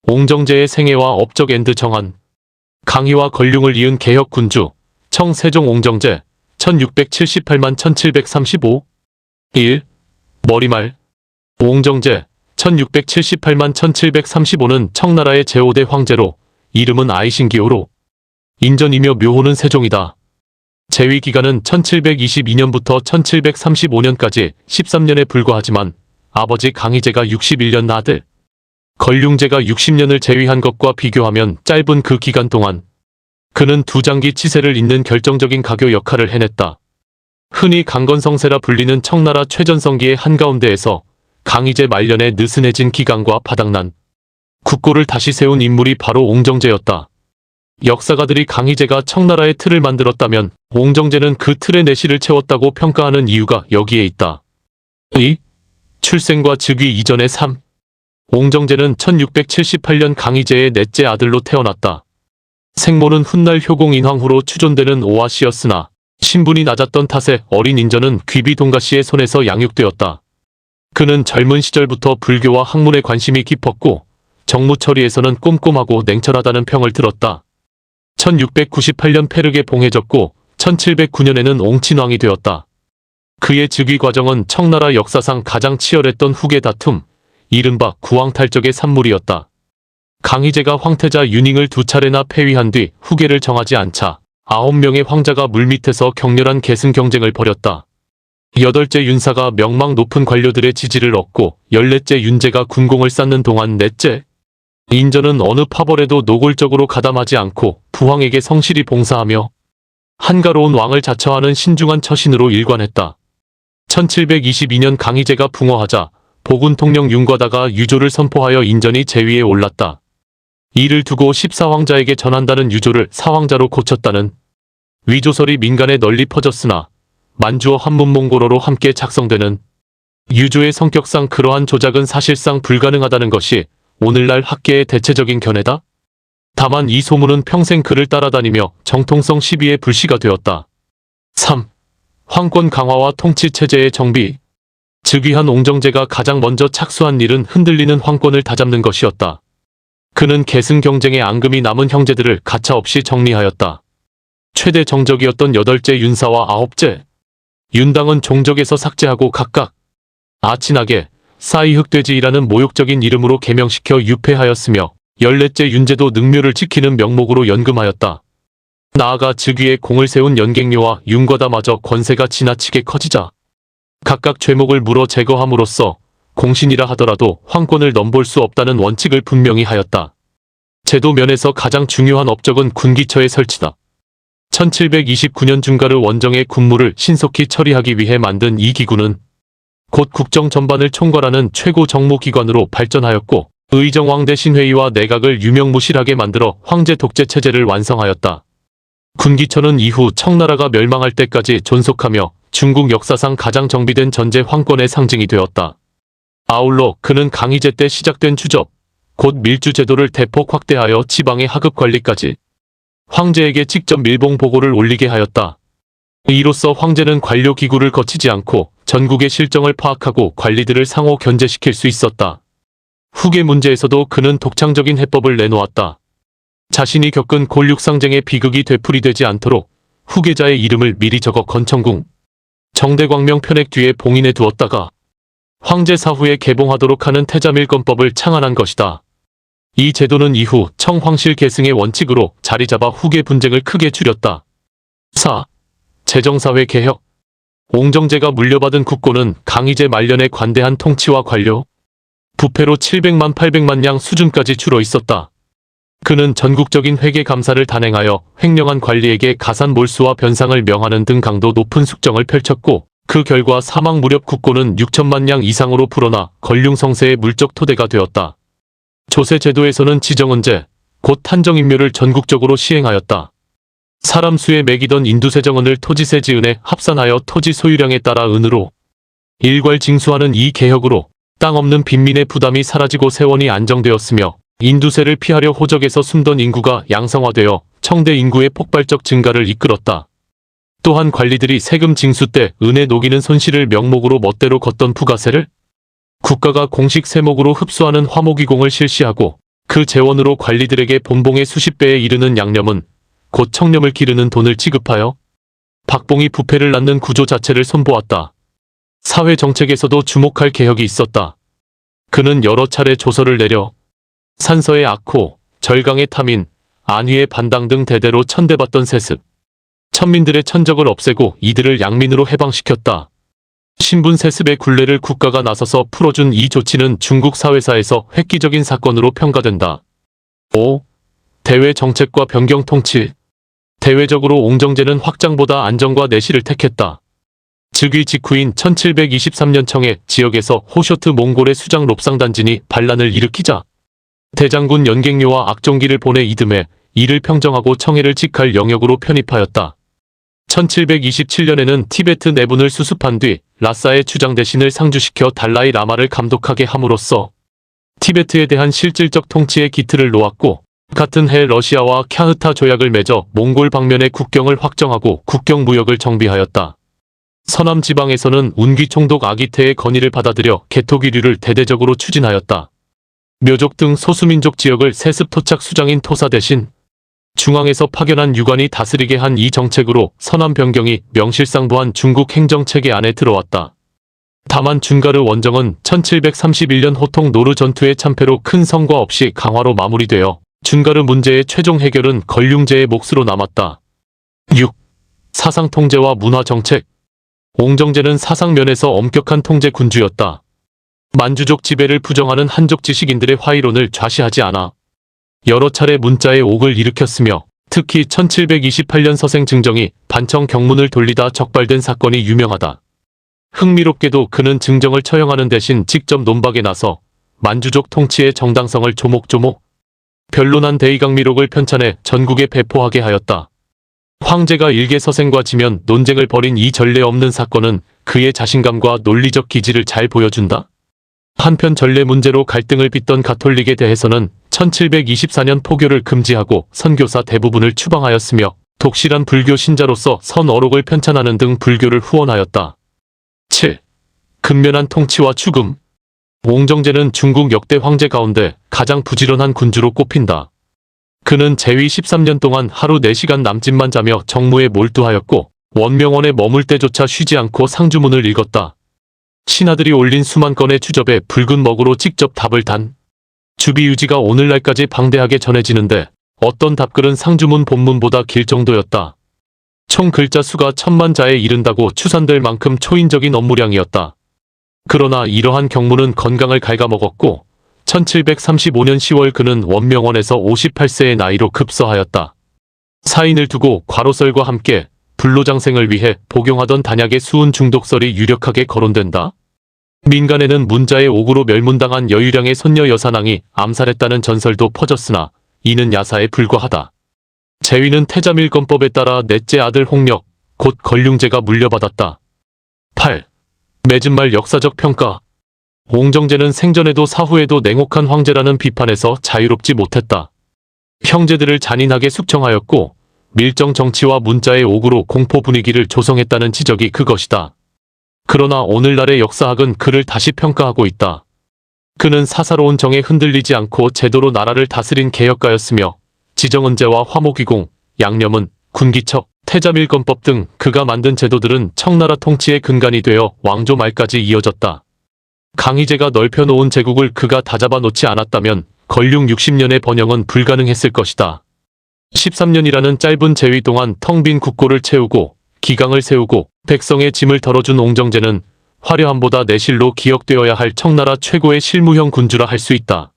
옹정제의 생애와 업적 앤드 정한, 강희와 권룡을 이은 개혁군주, 청 세종 옹정제, 1678만 1735. 1. 머리말. 옹정제, 1678만 1735는 청나라의 제5대 황제로, 이름은 아이신기호로, 인전이며 묘호는 세종이다. 재위 기간은 1722년부터 1735년까지 13년에 불과하지만 아버지 강희제가 61년 아들 권룡제가 60년을 재위한 것과 비교하면 짧은 그 기간 동안 그는 두 장기 치세를 잇는 결정적인 가교 역할을 해냈다. 흔히 강건성세라 불리는 청나라 최전성기의 한가운데에서 강희제 말년에 느슨해진 기강과 바닥난 국고를 다시 세운 인물이 바로 옹정제였다. 역사가들이 강희제가 청나라의 틀을 만들었다면 옹정제는 그 틀의 내실을 채웠다고 평가하는 이유가 여기에 있다. 2. 출생과 즉위 이전의 삶. 옹정제는 1678년 강희제의 넷째 아들로 태어났다. 생모는 훗날 효공 인황후로 추존되는 오아씨였으나 신분이 낮았던 탓에 어린 인전은 귀비 동가씨의 손에서 양육되었다. 그는 젊은 시절부터 불교와 학문에 관심이 깊었고 정무 처리에서는 꼼꼼하고 냉철하다는 평을 들었다. 1698년 페르게 봉해졌고 1709년에는 옹친왕이 되었다. 그의 즉위 과정은 청나라 역사상 가장 치열했던 후계 다툼, 이른바 구황탈적의 산물이었다. 강희제가 황태자 윤잉을 두 차례나 폐위한 뒤 후계를 정하지 않자 9명의 황자가 물밑에서 격렬한 계승 경쟁을 벌였다. 8째 윤사가 명망 높은 관료들의 지지를 얻고 14째 윤제가 군공을 쌓는 동안 넷째 인전은 어느 파벌에도 노골적으로 가담하지 않고 부황에게 성실히 봉사하며 한가로운 왕을 자처하는 신중한 처신으로 일관했다. 1722년 강희제가 붕어하자 보군통령 윤과다가 유조를 선포하여 인전이 제위에 올랐다. 이를 두고 14황자에게 전한다는 유조를 사황자로 고쳤다는 위조설이 민간에 널리 퍼졌으나 만주어 한문몽고로로 함께 작성되는 유조의 성격상 그러한 조작은 사실상 불가능하다는 것이 오늘날 학계의 대체적인 견해다. 다만 이 소문은 평생 그를 따라다니며 정통성 시비의 불씨가 되었다. 3. 황권 강화와 통치체제의 정비. 즉위한 옹정제가 가장 먼저 착수한 일은 흔들리는 황권을 다잡는 것이었다. 그는 계승 경쟁에 앙금이 남은 형제들을 가차없이 정리하였다. 최대 정적이었던 8째 윤사와 9째 윤당은 종적에서 삭제하고 각각 아친하게 사이흑돼지이라는 모욕적인 이름으로 개명시켜 유폐하였으며 14째 윤제도 능묘를 지키는 명목으로 연금하였다. 나아가 즉위에 공을 세운 연갱료와 윤과다마저 권세가 지나치게 커지자 각각 죄목을 물어 제거함으로써 공신이라 하더라도 황권을 넘볼 수 없다는 원칙을 분명히 하였다. 제도 면에서 가장 중요한 업적은 군기처의 설치다. 1729년 중가르 원정의 군무를 신속히 처리하기 위해 만든 이 기구는 곧 국정 전반을 총괄하는 최고 정무기관으로 발전하였고 의정왕대 신회의와 내각을 유명무실하게 만들어 황제 독재 체제를 완성하였다. 군기처는 이후 청나라가 멸망할 때까지 존속하며 중국 역사상 가장 정비된 전제 황권의 상징이 되었다. 아울러 그는 강희제 때 시작된 주접, 곧 밀주 제도를 대폭 확대하여 지방의 하급 관리까지 황제에게 직접 밀봉 보고를 올리게 하였다. 이로써 황제는 관료 기구를 거치지 않고 전국의 실정을 파악하고 관리들을 상호 견제시킬 수 있었다. 후계 문제에서도 그는 독창적인 해법을 내놓았다. 자신이 겪은 골육상쟁의 비극이 되풀이되지 않도록 후계자의 이름을 미리 적어 건청궁, 정대광명 편액 뒤에 봉인해 두었다가 황제 사후에 개봉하도록 하는 태자밀건법을 창안한 것이다. 이 제도는 이후 청황실 계승의 원칙으로 자리잡아 후계 분쟁을 크게 줄였다. 4. 재정사회 개혁. 옹정제가 물려받은 국고는 강희제 말년에 관대한 통치와 관료, 부패로 700만 800만 량 수준까지 줄어 있었다. 그는 전국적인 회계 감사를 단행하여 횡령한 관리에게 가산 몰수와 변상을 명하는 등 강도 높은 숙정을 펼쳤고 그 결과 사망 무렵 국고는 6천만 량 이상으로 불어나 권륭성세의 물적 토대가 되었다. 조세 제도에서는 지정은제, 곧 탄정인묘를 전국적으로 시행하였다. 사람 수에 매기던 인두세정은을 토지세 지은에 합산하여 토지 소유량에 따라 은으로 일괄 징수하는 이 개혁으로 땅 없는 빈민의 부담이 사라지고 세원이 안정되었으며 인두세를 피하려 호적에서 숨던 인구가 양성화되어 청대 인구의 폭발적 증가를 이끌었다. 또한 관리들이 세금 징수 때 은에 녹이는 손실을 명목으로 멋대로 걷던 부가세를 국가가 공식 세목으로 흡수하는 화목이공을 실시하고 그 재원으로 관리들에게 본봉의 수십 배에 이르는 양념은 곧 청렴을 기르는 돈을 지급하여 박봉이 부패를 낳는 구조 자체를 손보았다. 사회 정책에서도 주목할 개혁이 있었다. 그는 여러 차례 조서를 내려 산서의 악호, 절강의 탐인, 안위의 반당 등 대대로 천대받던 세습, 천민들의 천적을 없애고 이들을 양민으로 해방시켰다. 신분 세습의 굴레를 국가가 나서서 풀어준 이 조치는 중국 사회사에서 획기적인 사건으로 평가된다. 5. 대외 정책과 변경 통치. 대외적으로 옹정제는 확장보다 안정과 내실을 택했다. 즉위 직후인 1723년 청해 지역에서 호쇼트 몽골의 수장 롭상단진이 반란을 일으키자 대장군 연갱료와 악종기를 보내 이듬해 이를 평정하고 청해를 직할 영역으로 편입하였다. 1727년에는 티베트 내분을 수습한 뒤 라사의 주장 대신을 상주시켜 달라이 라마를 감독하게 함으로써 티베트에 대한 실질적 통치의 기틀을 놓았고, 같은 해 러시아와 캬흐타 조약을 맺어 몽골 방면의 국경을 확정하고 국경 무역을 정비하였다. 서남 지방에서는 운기 총독 아기테의 건의를 받아들여 개토기류를 대대적으로 추진하였다. 묘족 등 소수민족 지역을 세습 토착 수장인 토사 대신 중앙에서 파견한 유관이 다스리게 한 이 정책으로 서남 변경이 명실상부한 중국 행정체계 안에 들어왔다. 다만 준가르 원정은 1731년 호통 노르 전투의 참패로 큰 성과 없이 강화로 마무리되어 준가르 문제의 최종 해결은 걸륭제의 몫으로 남았다. 6. 사상 통제와 문화 정책. 옹정제는 사상 면에서 엄격한 통제 군주였다. 만주족 지배를 부정하는 한족 지식인들의 화의론을 좌시하지 않아 여러 차례 문자의 옥을 일으켰으며, 특히 1728년 서생 증정이 반청 경문을 돌리다 적발된 사건이 유명하다. 흥미롭게도 그는 증정을 처형하는 대신 직접 논박에 나서 만주족 통치의 정당성을 조목조목 변론한 대의강미록을 편찬해 전국에 배포하게 하였다. 황제가 일개 서생과 지면 논쟁을 벌인 이 전례 없는 사건은 그의 자신감과 논리적 기질을 잘 보여준다. 한편 전례 문제로 갈등을 빚던 가톨릭에 대해서는 1724년 포교를 금지하고 선교사 대부분을 추방하였으며, 독실한 불교 신자로서 선어록을 편찬하는 등 불교를 후원하였다. 7. 근면한 통치와 추금. 옹정제는 중국 역대 황제 가운데 가장 부지런한 군주로 꼽힌다. 그는 재위 13년 동안 하루 4시간 남짓만 자며 정무에 몰두하였고, 원명원에 머물 때조차 쉬지 않고 상주문을 읽었다. 신하들이 올린 수만 건의 추접에 붉은 먹으로 직접 답을 단 주비유지가 오늘날까지 방대하게 전해지는데, 어떤 답글은 상주문 본문보다 길 정도였다. 총 글자 수가 1000만 자에 이른다고 추산될 만큼 초인적인 업무량이었다. 그러나 이러한 경문은 건강을 갉아먹었고, 1735년 10월 그는 원명원에서 58세의 나이로 급서하였다. 사인을 두고 괄호설과 함께 불로장생을 위해 복용하던 단약의 수은 중독설이 유력하게 거론된다. 민간에는 문자의 옥으로 멸문당한 여유량의 손녀 여사낭이 암살했다는 전설도 퍼졌으나 이는 야사에 불과하다. 재위는 태자밀건법에 따라 넷째 아들 홍력, 곧 걸륭제가 물려받았다. 8. 맺은 말 역사적 평가. 옹정제는 생전에도 사후에도 냉혹한 황제라는 비판에서 자유롭지 못했다. 형제들을 잔인하게 숙청하였고, 밀정 정치와 문자의 옥으로 공포 분위기를 조성했다는 지적이 그것이다. 그러나 오늘날의 역사학은 그를 다시 평가하고 있다. 그는 사사로운 정에 흔들리지 않고 제도로 나라를 다스린 개혁가였으며, 지정은제와 화목위공, 양념은, 군기척, 태자밀건법 등 그가 만든 제도들은 청나라 통치의 근간이 되어 왕조 말까지 이어졌다. 강희제가 넓혀놓은 제국을 그가 다잡아 놓지 않았다면 걸륭 60년의 번영은 불가능했을 것이다. 13년이라는 짧은 재위 동안 텅 빈 국고를 채우고 기강을 세우고 백성의 짐을 덜어준 옹정제는 화려함보다 내실로 기억되어야 할 청나라 최고의 실무형 군주라 할 수 있다.